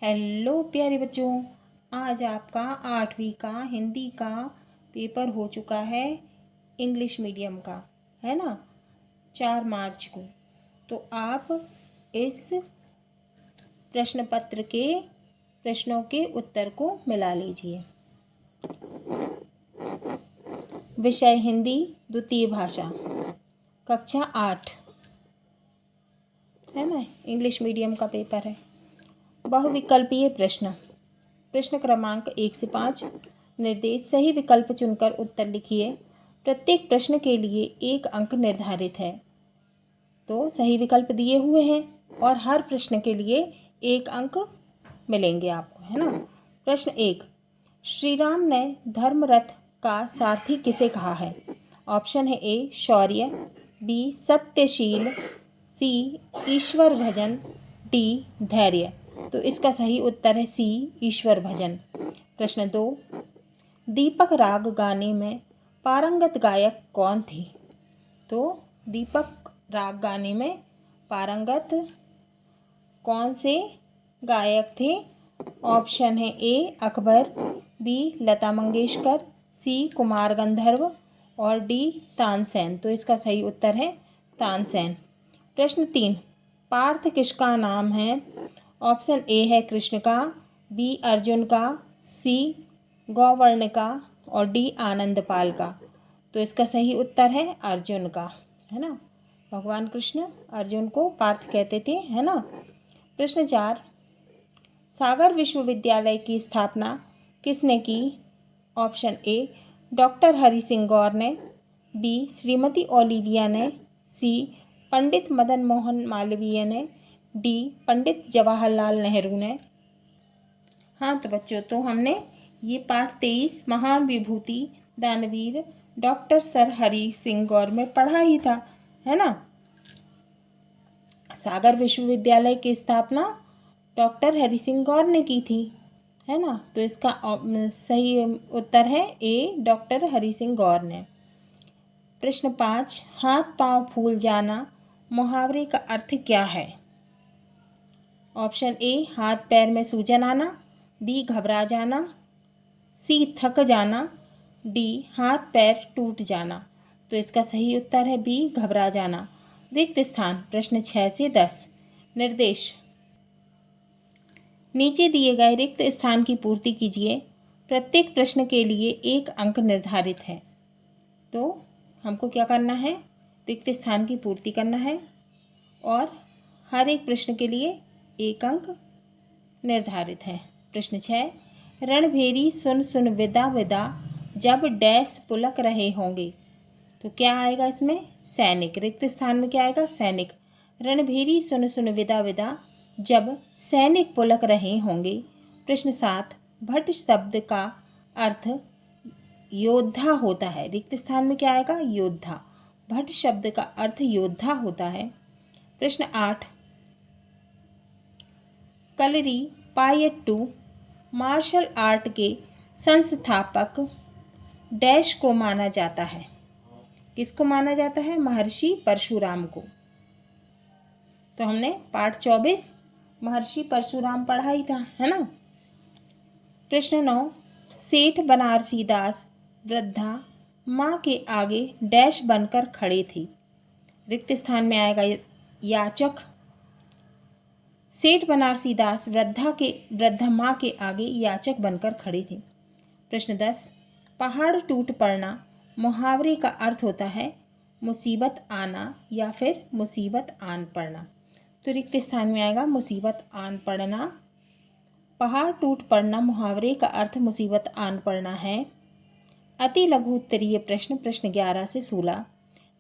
Hello प्यारे बच्चों, आज आपका 8वीं का हिंदी का पेपर हो चुका है। इंग्लिश मीडियम का है ना, 4 मार्च को। तो आप इस प्रश्न पत्र के प्रश्नों के उत्तर को मिला लीजिए। विषय हिंदी, द्वितीय भाषा, कक्षा 8 है ना, इंग्लिश मीडियम का पेपर है। बहुविकल्पीय प्रश्न, प्रश्न क्रमांक 1 से 5। निर्देश, सही विकल्प चुनकर उत्तर लिखिए। प्रत्येक प्रश्न के लिए 1 अंक निर्धारित है। तो सही विकल्प दिए हुए हैं और हर प्रश्न के लिए 1 अंक मिलेंगे आपको, है ना। प्रश्न 1, श्री राम ने धर्मरथ का सारथी किसे कहा है? ऑप्शन है ए शौर्य, बी सत्यशील, सी ईश्वर भजन, डी धैर्य। तो इसका सही उत्तर है सी ईश्वर भजन। प्रश्न 2, दीपक राग गाने में पारंगत गायक कौन थे? तो दीपक राग गाने में पारंगत कौन से गायक थे? ऑप्शन है ए अकबर, बी लता मंगेशकर, सी कुमार गंधर्व और डी तानसेन। तो इसका सही उत्तर है तानसेन। प्रश्न 3, पार्थ किसका नाम है? ऑप्शन ए है कृष्ण का, बी अर्जुन का, सी गौवर्ण का और डी आनंदपाल का। तो इसका सही उत्तर है अर्जुन का, है ना। भगवान कृष्ण अर्जुन को पार्थ कहते थे, है ना। प्रश्न 4, सागर विश्वविद्यालय की स्थापना किसने की? Option A doctor Hari Singh Gaur ने, बी श्रीमती ओलिविया ने, सी पंडित मदन मोहन मालवीय ने, डी पंडित जवाहरलाल नेहरू ने। हाँ तो बच्चों, तो हमने ये पाठ 23 महान विभूति दानवीर डॉक्टर सर हरि सिंह गौर में पढ़ा ही था, है ना। सागर विश्वविद्यालय की स्थापना डॉक्टर हरि सिंह गौर ने की थी, है ना। तो इसका सही उत्तर है ए डॉक्टर हरि सिंह गौर ने। प्रश्न 5, हाथ पांव फूल जाना मुहावरे का अर्थ क्या है? ऑप्शन ए हाथ पैर में सूजन आना, बी घबरा जाना, सी थक जाना, डी हाथ पैर टूट जाना। तो इसका सही उत्तर है बी घबरा जाना। रिक्त स्थान, प्रश्न 6 से 10। निर्देश, नीचे दिए गए रिक्त स्थान की पूर्ति कीजिए। प्रत्येक प्रश्न के लिए 1 अंक निर्धारित है। तो हमको क्या करना है? रिक्त स्थान की पूर्ति करना है और हर एक प्रश्न के लिए 1 अंक निर्धारित है। प्रश्न 6, रणभेरी सुन सुन विदा विदा जब डैश पुलक रहे होंगे। तो क्या आएगा इसमें? सैनिक। रिक्त स्थान में क्या आएगा? सैनिक। रणभेरी सुन सुन विदा विदा जब सैनिक पुलक रहे होंगे। प्रश्न 7, भट्ट शब्द का अर्थ योद्धा होता है। रिक्त स्थान में क्या आएगा? योद्धा। भट्ट शब्द का अर्थ योद्धा होता है। प्रश्न 8, कलरी पायट्टू मार्शल आर्ट के संस्थापक डैश को माना जाता है। किसको माना जाता है? महर्षि परशुराम को। तो हमने पाठ 24 महर्षि परशुराम पढ़ा ही था, है ना। प्रश्न 9, सेठ बनारसी दास वृद्धा माँ के आगे डैश बनकर खड़े थे। रिक्त स्थान में आएगा याचक। सेठ बनारसी दास वृद्धा माँ के आगे याचक बनकर खड़े थे। प्रश्न 10, पहाड़ टूट पड़ना मुहावरे का अर्थ होता है मुसीबत आना या फिर मुसीबत आन पड़ना। तो रिक्त स्थान में आएगा मुसीबत आन पड़ना। पहाड़ टूट पड़ना मुहावरे का अर्थ मुसीबत आन पड़ना है। अति लघु उत्तरीय प्रश्न, प्रश्न 11 से 16।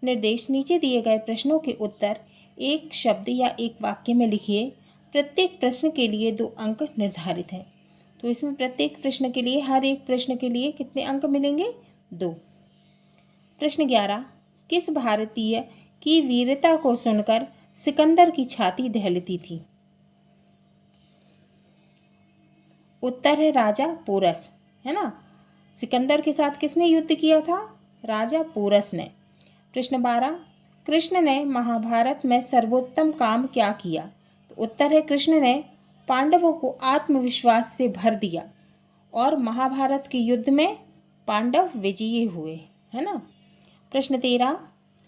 निर्देश, नीचे दिए गए प्रश्नों के उत्तर एक शब्द या एक वाक्य में लिखिए। प्रत्येक प्रश्न के लिए 2 अंक निर्धारित हैं। तो इसमें प्रत्येक प्रश्न के लिए, हर एक प्रश्न के लिए कितने अंक मिलेंगे? 2। प्रश्न 11, किस भारतीय की वीरता को सुनकर सिकंदर की छाती दहलती थी? उत्तर है राजा पोरस, है ना। सिकंदर के साथ किसने युद्ध किया था? राजा पोरस ने। प्रश्न 12, कृष्ण ने महाभारत में सर्वोत्तम काम क्या किया? तो उत्तर है कृष्ण ने पांडवों को आत्मविश्वास से भर दिया और महाभारत के युद्ध में पांडव विजयी हुए, है ना। प्रश्न 13,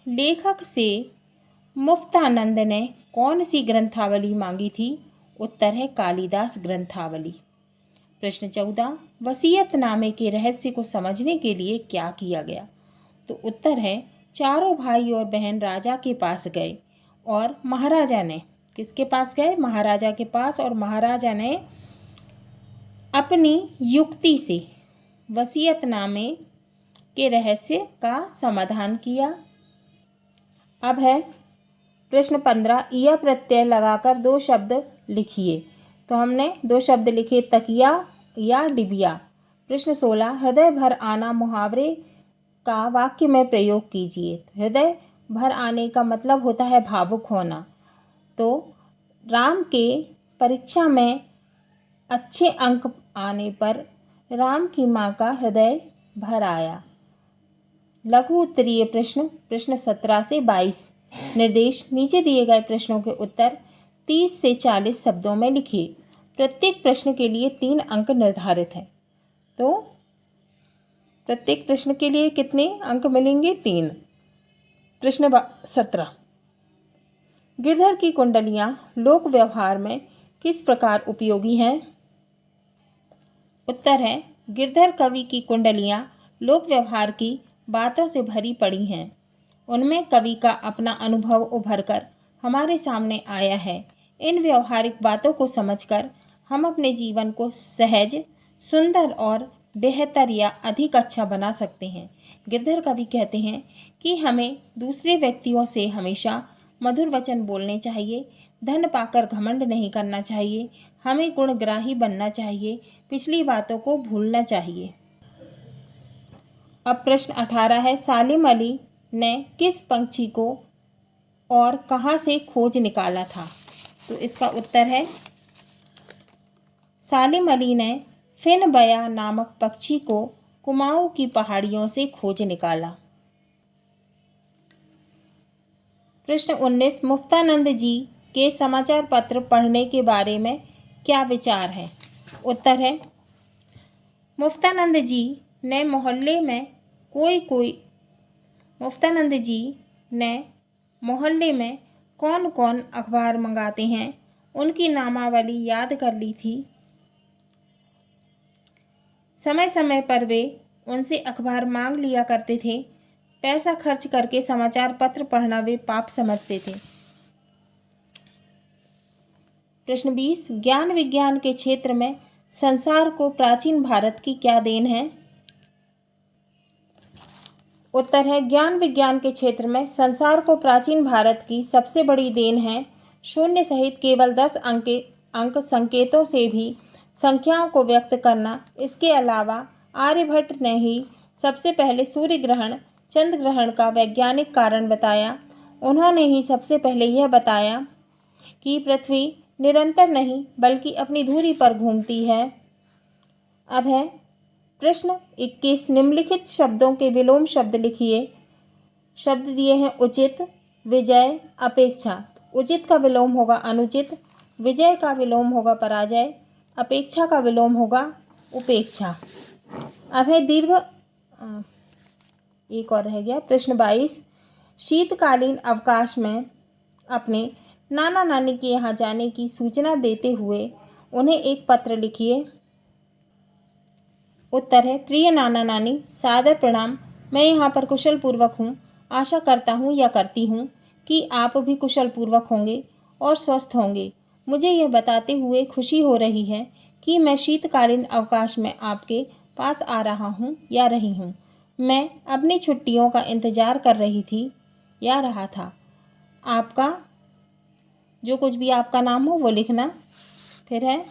लेखक से मुफ्तानंद ने कौन सी ग्रंथावली मांगी थी? उत्तर है कालिदास ग्रंथावली। प्रश्न 14, वसीयतनामे के रहस्य को समझने के लिए क्या किया गया? तो उत्तर है चारों भाई और बहन राजा के पास गए और महाराजा ने, किसके पास गए? महाराजा के पास, और महाराजा ने अपनी युक्ति से वसीयतनामे के रहस्य का समाधान किया। अब है प्रश्न 15, ईया प्रत्यय लगाकर दो शब्द लिखिए। तो हमने दो शब्द लिखे, तकिया या डिबिया। प्रश्न 16, हृदय भर आना मुहावरे का वाक्य में प्रयोग कीजिए। हृदय भर आने का मतलब होता है भावुक होना। तो राम के परीक्षा में अच्छे अंक आने पर राम की माँ का हृदय भर आया। लघु उत्तरीय प्रश्न, प्रश्न 17 से 22। निर्देश, नीचे दिए गए प्रश्नों के उत्तर 30 से 40 शब्दों में लिखिए। प्रत्येक प्रश्न के लिए 3 अंक निर्धारित हैं। तो प्रत्येक प्रश्न के लिए कितने अंक मिलेंगे? 3। प्रश्न 17, गिरधर की कुंडलियां लोक व्यवहार में किस प्रकार उपयोगी हैं? उत्तर है गिरधर कवि की कुंडलियां लोक व्यवहार की बातों से भरी पड़ी हैं। उनमें कवि का अपना अनुभव उभरकर हमारे सामने आया है। इन व्यवहारिक बातों को समझकर हम अपने जीवन को सहज, सुंदर और बेहतर या अधिक अच्छा बना सकते हैं। गिरधर कवि कहते हैं कि हमें दूसरे व्यक्तियों से हमेशा मधुर वचन बोलने चाहिए, धन पाकर घमंड नहीं करना चाहिए, हमें गुणग्राही बनना चाहिए, पिछली बातों को भूलना चाहिए। अब प्रश्न 18 है, सालिम अली ने किस पंछी को और कहाँ से खोज निकाला था? तो इसका उत्तर है सालिम अली ने फिन बया नामक पक्षी को कुमाऊं की पहाड़ियों से खोज निकाला। प्रश्न 19, मुफ्तानंद जी के समाचार पत्र पढ़ने के बारे में क्या विचार है? उत्तर है मुफ्तानंद जी ने मोहल्ले में कौन कौन अखबार मंगाते हैं उनकी नामावली याद कर ली थी। समय समय पर वे उनसे अखबार मांग लिया करते थे। पैसा खर्च करके समाचार पत्र पढ़ना वे पाप समझते थे। प्रश्न 20, ज्ञान विज्ञान के क्षेत्र में संसार को प्राचीन भारत की क्या देन है? उत्तर है ज्ञान विज्ञान के क्षेत्र में संसार को प्राचीन भारत की सबसे बड़ी देन है शून्य सहित केवल 10 अंक संकेतों से भी संख्याओं को व्यक्त करना। इसके अलावा आर्यभट्ट ने ही सबसे पहले सूर्य ग्रहण, चंद्र ग्रहण का वैज्ञानिक कारण बताया। उन्होंने ही सबसे पहले यह बताया कि पृथ्वी निरंतर नहीं बल्कि अपनी धुरी पर घूमती है। अब है प्रश्न 21, निम्नलिखित शब्दों के विलोम शब्द लिखिए। शब्द दिए हैं उचित, विजय, अपेक्षा। उचित का विलोम होगा अनुचित, विजय का विलोम होगा पराजय, अपेक्षा का विलोम होगा उपेक्षा। अब है एक और रह गया। प्रश्न 22, शीतकालीन अवकाश में अपने नाना नानी के यहाँ जाने की सूचना देते हुए उन्हें एक पत्र लिखिए। उत्तर है प्रिय नाना नानी, सादर प्रणाम। मैं यहाँ पर कुशल पूर्वक हूँ। आशा करता हूँ या करती हूँ कि आप भी कुशल पूर्वक होंगे और स्वस्थ होंगे। मुझे यह बताते हुए खुशी हो रही है कि मैं शीतकालीन अवकाश में आपके पास आ रहा हूँ या रही हूँ। मैं अपनी छुट्टियों का इंतज़ार कर रही थी या रहा था। आपका जो कुछ भी आपका नाम हो वो लिखना। फिर है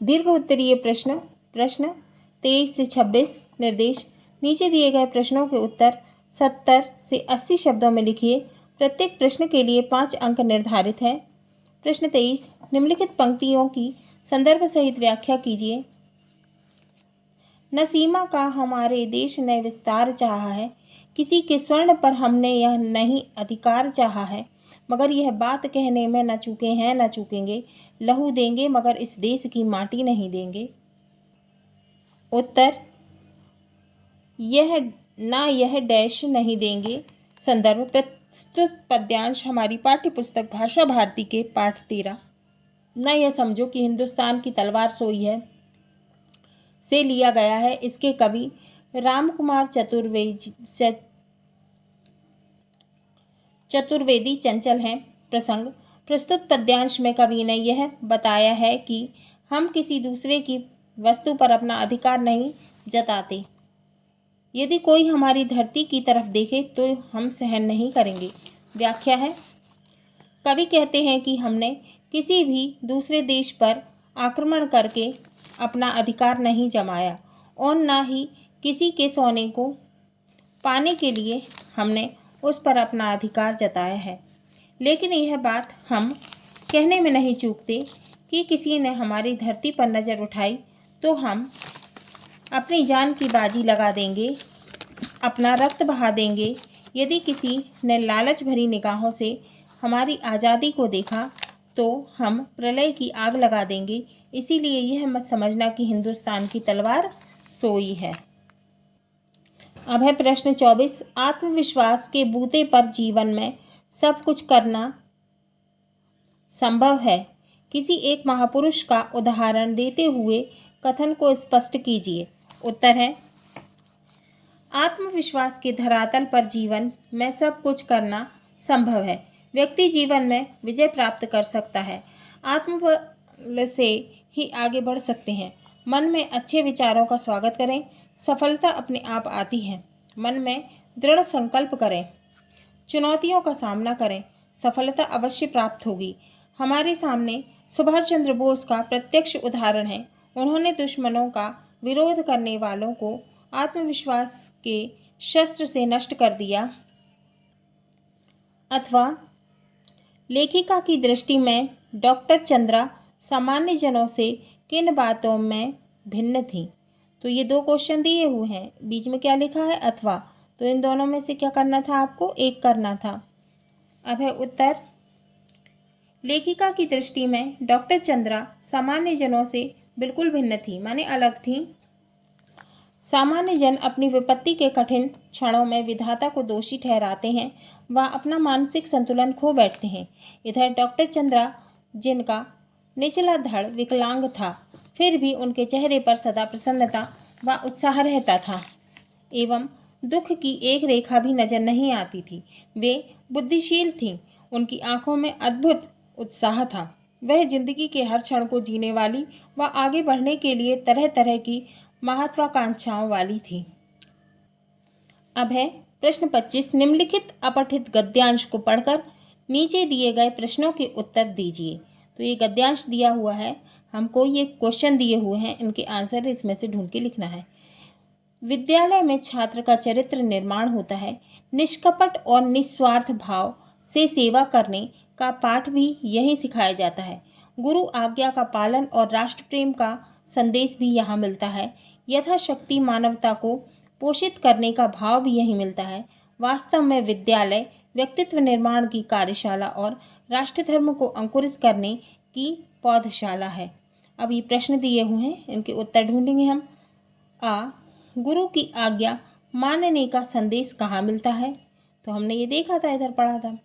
दीर्घ उत्तरीय प्रश्न, प्रश्न 23 से 26। निर्देश, नीचे दिए गए प्रश्नों के उत्तर 70 से 80 शब्दों में लिखिए। प्रत्येक प्रश्न के लिए 5 अंक निर्धारित है। प्रश्न 23, निम्नलिखित पंक्तियों की संदर्भ सहित व्याख्या कीजिए। न सीमा का हमारे देश ने विस्तार चाहा है, किसी के स्वर्ण पर हमने यह नहीं अधिकार चाहा है, मगर यह बात कहने में न चूके हैं न चूकेंगे। लहू देंगे मगर इस देश की माटी नहीं देंगे। उत्तर, यह डैश नहीं देंगे। संदर्भ, प्रस्तुत पद्यांश हमारी पाठ्य पुस्तक भाषा भारती के पाठ 13 न यह समझो कि हिंदुस्तान की तलवार सोई है से लिया गया है। इसके कवि रामकुमार चतुर्वेदी चंचल हैं। प्रसंग, प्रस्तुत पद्यांश में कवि ने यह बताया है कि हम किसी दूसरे की वस्तु पर अपना अधिकार नहीं जताते। यदि कोई हमारी धरती की तरफ देखे तो हम सहन नहीं करेंगे। व्याख्या है, कवि कहते हैं कि हमने किसी भी दूसरे देश पर आक्रमण करके अपना अधिकार नहीं जमाया और न ही किसी के सोने को पाने के लिए हमने उस पर अपना अधिकार जताया है। लेकिन यह बात हम कहने में नहीं चूकते कि किसी ने हमारी धरती पर नज़र उठाई तो हम अपनी जान की बाजी लगा देंगे, अपना रक्त बहा देंगे। यदि किसी ने लालच भरी निगाहों से हमारी आज़ादी को देखा तो हम प्रलय की आग लगा देंगे। इसीलिए यह मत समझना कि हिंदुस्तान की तलवार सोई है। अब है प्रश्न 24। आत्मविश्वास के बूते पर जीवन में सब कुछ करना संभव है। किसी एक महापुरुष का उदाहरण देते हुए कथन को स्पष्ट कीजिए। उत्तर है, आत्मविश्वास के धरातल पर जीवन में सब कुछ करना संभव है। व्यक्ति जीवन में विजय प्राप्त कर सकता है। आत्मबल से ही आगे बढ़ सकते हैं। मन में अच्छे विचारों का स्वागत करें, सफलता अपने आप आती है। मन में दृढ़ संकल्प करें, चुनौतियों का सामना करें, सफलता अवश्य प्राप्त होगी। हमारे सामने सुभाष चंद्र बोस का प्रत्यक्ष उदाहरण है। उन्होंने दुश्मनों का विरोध करने वालों को आत्मविश्वास के शस्त्र से नष्ट कर दिया। अथवा लेखिका की दृष्टि में डॉक्टर चंद्रा सामान्य जनों से किन बातों में भिन्न थी? तो ये दो क्वेश्चन दिए हुए हैं, बीच में क्या लिखा है? अथवा। तो इन दोनों में से क्या करना था आपको? एक करना था। अब है उत्तर, लेखिका की दृष्टि में डॉक्टर चंद्रा सामान्य जनों से बिल्कुल भिन्न थी, माने अलग थी। सामान्य जन अपनी विपत्ति के कठिन क्षणों में विधाता को दोषी ठहराते हैं व अपना मानसिक संतुलन खो बैठते हैं। इधर डॉक्टर चंद्रा, जिनका निचला धड़ विकलांग था, फिर भी उनके चेहरे पर सदा प्रसन्नता व उत्साह रहता था एवं दुख की एक रेखा भी नजर नहीं आती थी। वे बुद्धिशील थीं, उनकी आंखों में अद्भुत उत्साह था। वह जिंदगी के हर क्षण को जीने वाली व आगे बढ़ने के लिए तरह तरह की महत्वाकांक्षाओं वाली थी। अब है प्रश्न 25। निम्नलिखित अपठित गद्यांश को पढ़कर नीचे दिए गए प्रश्नों के उत्तर दीजिए। तो ये गद्यांश दिया हुआ है, हमको ये क्वेश्चन दिए हुए हैं, इनके आंसर इसमें से ढूंढ के लिखना है। विद्यालय में छात्र का चरित्र निर्माण होता है। निष्कपट और निस्वार्थ भाव से सेवा करने का पाठ भी यही सिखाया जाता है। गुरु आज्ञा का पालन और राष्ट्र प्रेम का संदेश भी यहाँ मिलता है। यथाशक्ति मानवता को पोषित करने का भाव भी यही मिलता है। वास्तव में विद्यालय व्यक्तित्व निर्माण की कार्यशाला और राष्ट्र धर्म को अंकुरित करने की पौधशाला है। अब ये प्रश्न दिए हुए हैं, इनके उत्तर ढूंढेंगे हम। आ, गुरु की आज्ञा मानने का संदेश कहाँ मिलता है? तो हमने ये देखा था, इधर पढ़ा था।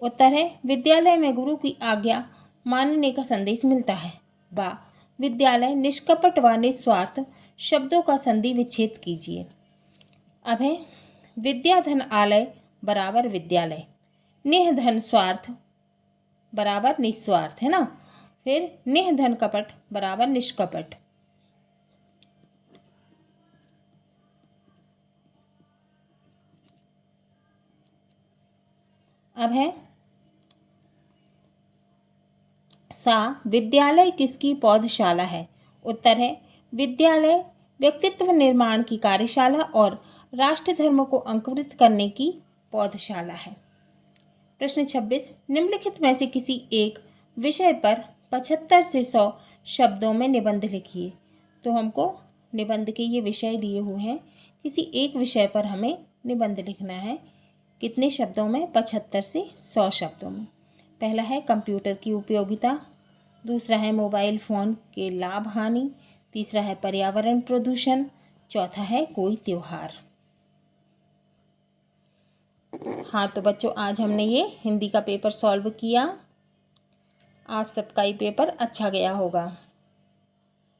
उत्तर है, विद्यालय में गुरु की आज्ञा मानने का संदेश मिलता है। बा, विद्यालय निष्कपट व निस्वार्थ शब्दों का संधि विच्छेद कीजिए। अब है विद्या धन आलय बराबर विद्यालय, निह धन स्वार्थ बराबर निस्वार्थ, है ना। फिर निह धन कपट बराबर निष्कपट। अब है सा, विद्यालय किसकी पौधशाला है? उत्तर है, विद्यालय व्यक्तित्व निर्माण की कार्यशाला और राष्ट्र धर्म को अंकुरित करने की पौधशाला है। प्रश्न 26। निम्नलिखित में से किसी एक विषय पर 75 से 100 शब्दों में निबंध लिखिए। तो हमको निबंध के ये विषय दिए हुए हैं, किसी एक विषय पर हमें निबंध लिखना है। कितने शब्दों में? 75 से 100 शब्दों में। पहला है कंप्यूटर की उपयोगिता, दूसरा है मोबाइल फ़ोन के लाभ हानि, तीसरा है पर्यावरण प्रदूषण, चौथा है कोई त्योहार। हाँ तो बच्चों, आज हमने ये हिंदी का पेपर सॉल्व किया। आप सबका ये पेपर अच्छा गया होगा।